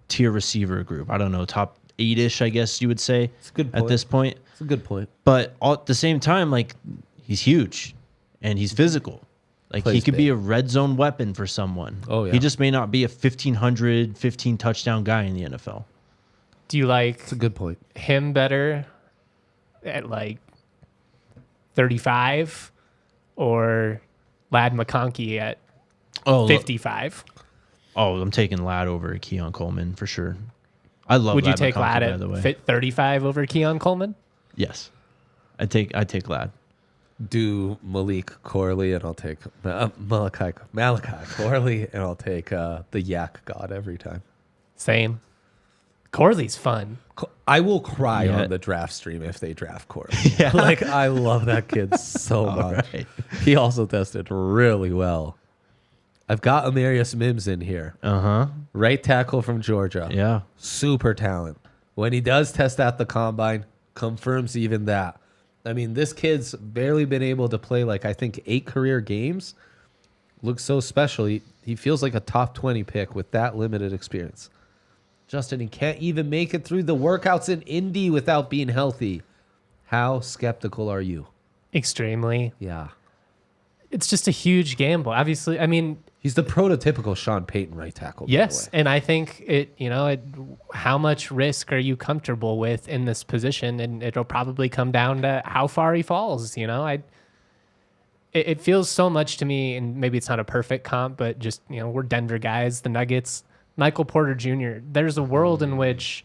C: tier receiver group. I don't know, top 8-ish, I guess you would say.
A: It's a good point.
C: At this point.
A: It's a good point.
C: But at the same time, like, he's huge and he's physical. Like, he could be a red zone weapon for someone.
A: Oh, yeah.
C: He just may not be a 15 touchdown guy in the NFL.
B: Do you like
A: It's a good point.
B: him better at like 35 or Lad McConkey at 55?
C: Oh, I'm taking Ladd over Keon Coleman for sure. I love.
B: Would you
C: Ladd
B: take
C: McConkey,
B: Ladd
C: by the way.
B: at 35 over Keon Coleman?
C: Yes, I take Ladd.
A: Do Malik Corley, and I'll take Malachi Corley, and I'll take the Yak God every time.
B: Same. Corley's fun.
A: I will cry on the draft stream if they draft Corley. Like, I love that kid so much.
C: Right.
A: He also tested really well. I've got Amarius Mims in here. Right tackle from Georgia.
C: Yeah.
A: Super talent. When he does test at the combine, confirms even that. I mean, this kid's barely been able to play, like, I think 8 career games. Looks so special. He feels like a top 20 pick with that limited experience. Justin, he can't even make it through the workouts in Indy without being healthy. How skeptical are you?
B: Extremely.
A: Yeah.
B: It's just a huge gamble. Obviously, I mean,
A: he's the prototypical Sean Payton right tackle.
B: Yes, and I think how much risk are you comfortable with in this position, and it'll probably come down to how far he falls. it feels so much to me, and maybe it's not a perfect comp, but just, we're Denver guys, the Nuggets, Michael Porter Jr. There's a world in which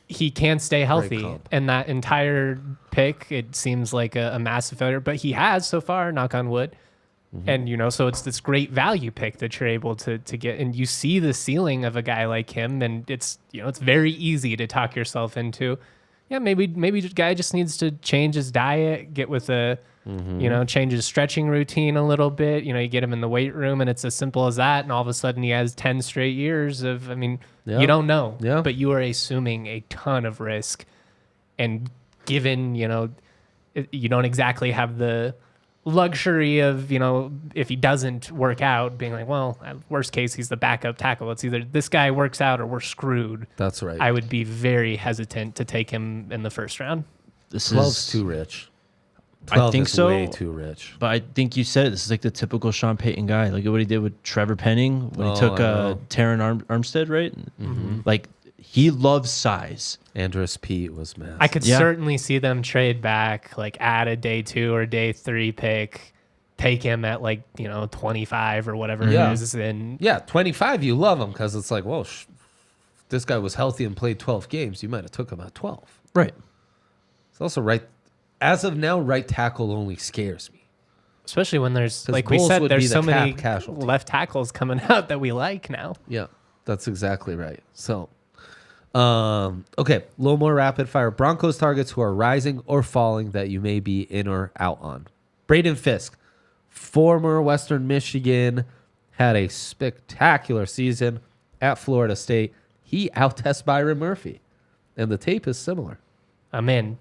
B: he can stay healthy, and that entire pick, it seems like a massive failure, but he has so far, knock on wood. And, so it's this great value pick that you're able to get, and you see the ceiling of a guy like him, and it's, it's very easy to talk yourself into, maybe the guy just needs to change his diet, get with change his stretching routine a little bit. You get him in the weight room, and it's as simple as that. And all of a sudden he has 10 straight years of, you don't know, but you are assuming a ton of risk. And given, you don't exactly have the luxury of, if he doesn't work out, being like, well, worst case, he's the backup tackle. It's either this guy works out or we're screwed.
A: That's right.
B: I would be very hesitant to take him in the first round.
C: This
A: 12's
C: is
A: too rich.
C: I think so.
A: Way too rich.
C: But I think you said it. This is like the typical Sean Payton guy. Look at what he did with Trevor Penning when he took Terrion Armstead, right? Like, he loves size.
A: Andrus Pete was massive.
B: I could certainly see them trade back, like add a day 2 or day 3 pick, take him at 25 or whatever it is. And
A: 25, you love him because it's like, well, this guy was healthy and played 12 games. You might have took him at 12.
C: Right.
A: It's also right. As of now, right tackle only scares me.
B: Especially when there's, like we said, there's so many left tackles coming out that we like now.
A: Yeah, that's exactly right. So, okay, a little more rapid fire. Broncos targets who are rising or falling that you may be in or out on. Braden Fisk, former Western Michigan, had a spectacular season at Florida State. He out-tests Byron Murphy, and the tape is similar.
B: I'm in.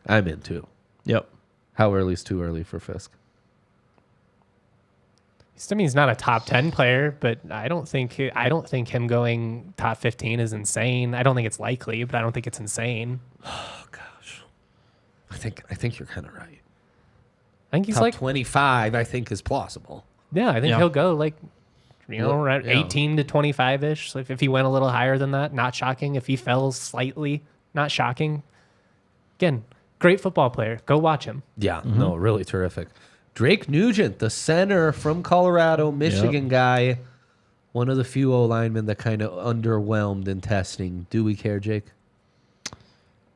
A: I'm in too.
C: Yep.
A: How early is too early for Fisk?
B: He's not a top 10 player, but I don't think him going top 15 is insane. I don't think it's likely, but I don't think it's insane.
A: Oh gosh, I think you're kind of right.
B: I think he's
A: top
B: like
A: 25. I think is plausible.
B: Yeah, I think he'll go around 18 to 25 ish. So if he went a little higher than that, not shocking. If he fell slightly, not shocking. Again, great football player. Go watch him.
A: Yeah, no, really terrific. Drake Nugent, the center from Colorado, Michigan guy, one of the few O-linemen that kind of underwhelmed in testing. Do we care, Jake?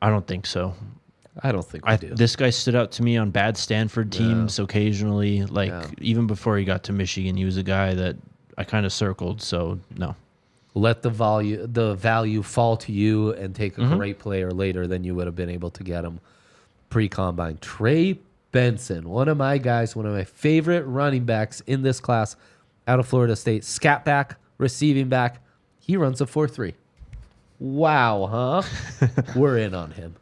C: I don't think so.
A: I don't think we do.
C: This guy stood out to me on bad Stanford teams occasionally. Even before he got to Michigan, he was a guy that I kind of circled. So no.
A: Let the value fall to you and take a great player later than you would have been able to get him pre-combine. Trey Benson, one of my guys, one of my favorite running backs in this class out of Florida State. Scat back, receiving back. He runs a 4.3. Wow, huh? We're in on him.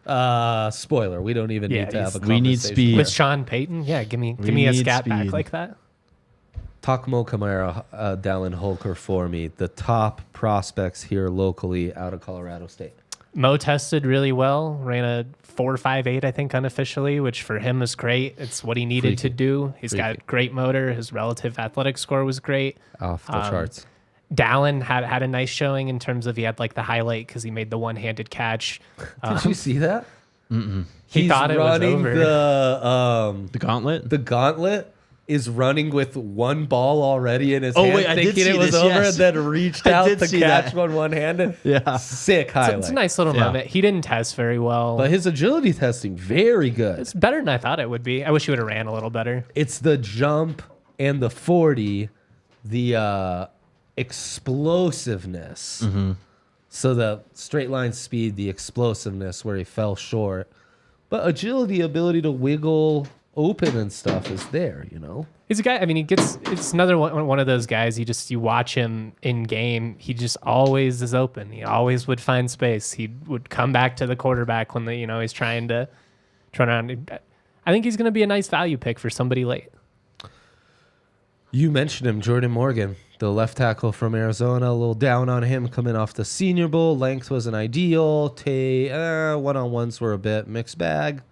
A: Spoiler, we don't even need to have a conversation.
C: We need speed.
B: With Sean Payton? Yeah, give me a scat back like that.
A: Takmo Kamara, Dallin Holker for me. The top prospects here locally out of Colorado State.
B: Mo tested really well, ran a 4.58, I think, unofficially, which for him is great. It's what he needed to do. He's got great motor. His relative athletic score was great.
A: Off the charts.
B: Dallin had a nice showing in terms of he had like the highlight because he made the one-handed catch.
A: Did you see that?
B: He thought it was over.
C: The gauntlet?
A: The gauntlet is running with one ball already in his hand,
C: wait,
A: thinking it was over, and then reached out to catch one-handed.
C: Yeah.
A: Sick highlight.
B: It's a nice little moment. He didn't test very well.
A: But his agility testing, very good.
B: It's better than I thought it would be. I wish he would have ran a little better.
A: It's the jump and the 40, the explosiveness. So the straight line speed, the explosiveness where he fell short. But agility, ability to wiggle open and stuff is there, you know?
B: He's a guy, I mean, it's another one of those guys, you watch him in game, he just always is open. He always would find space. He would come back to the quarterback when he's trying to turn around. I think he's going to be a nice value pick for somebody late.
A: You mentioned him, Jordan Morgan, the left tackle from Arizona. A little down on him coming off the Senior Bowl. Length wasn't ideal. One-on-ones were a bit mixed bag.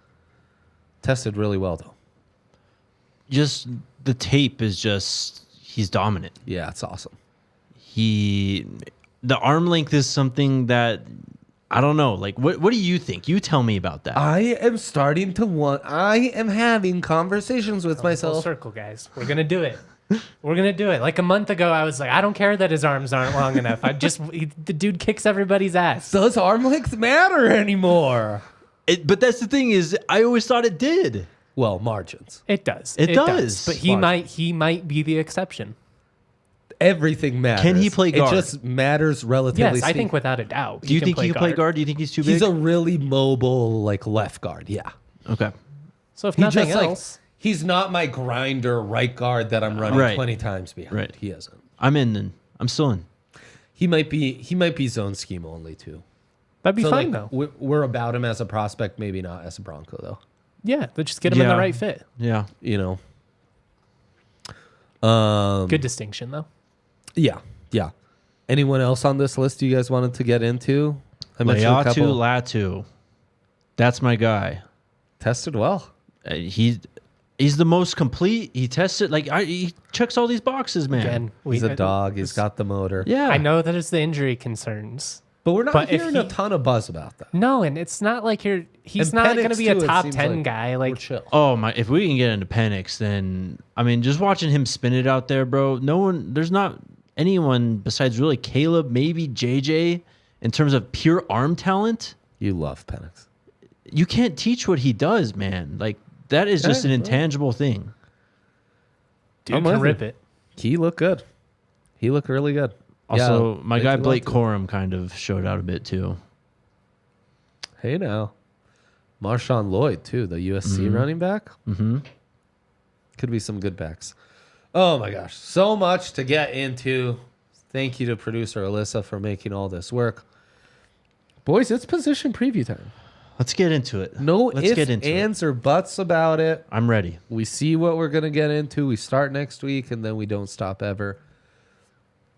A: Tested really well, though.
C: Just the tape is he's dominant.
A: Yeah, it's awesome.
C: The arm length is something that I don't know. Like, what do you think? You tell me about that.
A: I am having conversations with
B: Full
A: myself.
B: circle, guys. We're gonna do it. We're gonna do it. Like a month ago, I was like, I don't care that his arms aren't long enough. The dude kicks everybody's ass.
A: Does arm length matter anymore?
C: But that's the thing is, I always thought it did.
A: Well, margins.
B: It does.
C: It does.
B: But he might be the exception.
A: Everything matters.
C: Can he play guard?
A: It just matters relatively.
B: Yes, I think without a doubt.
C: Do you think he can play guard? Do you think he's too big?
A: He's a really mobile, like left guard. Yeah.
C: Okay.
B: So if nothing
A: just,
B: else,
A: he's not my grinder right guard that I'm running 20 times behind.
C: Right.
A: He isn't.
C: I'm in. Then I'm still in.
A: He might be zone scheme only too.
B: that'd be
A: So
B: fine
A: like,
B: though.
A: we're about him as a prospect, maybe not as a Bronco though.
B: Yeah, but just get him in the
C: Yeah.
B: right fit.
C: Yeah.
A: You know.
B: Good distinction though.
A: Yeah. Yeah. Anyone else on this list you guys wanted to get into? I mentioned a couple.
C: Latu. That's my guy.
A: Tested well.
C: He's the most complete. He tested he checks all these boxes, man.
B: Again,
A: He's a dog. He's got the motor.
C: Yeah.
B: I know that it's the injury concerns.
A: But we're not
B: But if
A: hearing a ton of buzz about that.
B: No, and it's not like he's
A: And
B: not
A: Penix,
B: going to be a
A: too, it
B: top
A: seems
B: 10
A: like
B: guy.
A: we're
B: Like,
A: chill.
C: Oh my! If we can get into Penix, then I mean, just watching him spin it out there, bro. There's not anyone besides really Caleb, maybe JJ, in terms of pure arm talent.
A: You love Penix.
C: You can't teach what he does, man. Like that is just an intangible thing.
B: dude
A: I'm
B: can
A: with
B: rip
A: you.
B: it.
A: He looked good. He looked really good.
C: Also,
A: Yeah,
C: my
A: they
C: guy
A: do
C: Blake
A: love to.
C: Corum kind of showed out a bit too.
A: Hey now. Marshawn Lloyd, too, the USC running back.
C: Mm-hmm.
A: Could be some good backs. Oh, my gosh. So much to get into. Thank you to producer Alyssa for making all this work. Boys, it's position preview time.
C: Let's get into it.
A: No
C: Let's
A: ifs,
C: get into
A: ands, or buts about it.
C: I'm ready.
A: We see what we're going to get into. We start next week, and then we don't stop ever.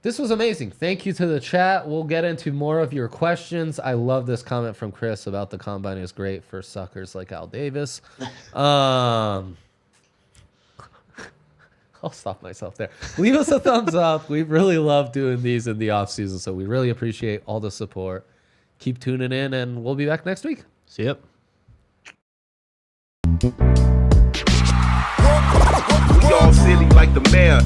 A: This was amazing. Thank you to the chat. We'll get into more of your questions. I love this comment from Chris about the combine is great for suckers like Al Davis. I'll stop myself there. Leave us a thumbs up. We really love doing these in the offseason, so we really appreciate all the support. Keep tuning in, and we'll be back next week.
C: See ya.
D: We all silly like the mayor.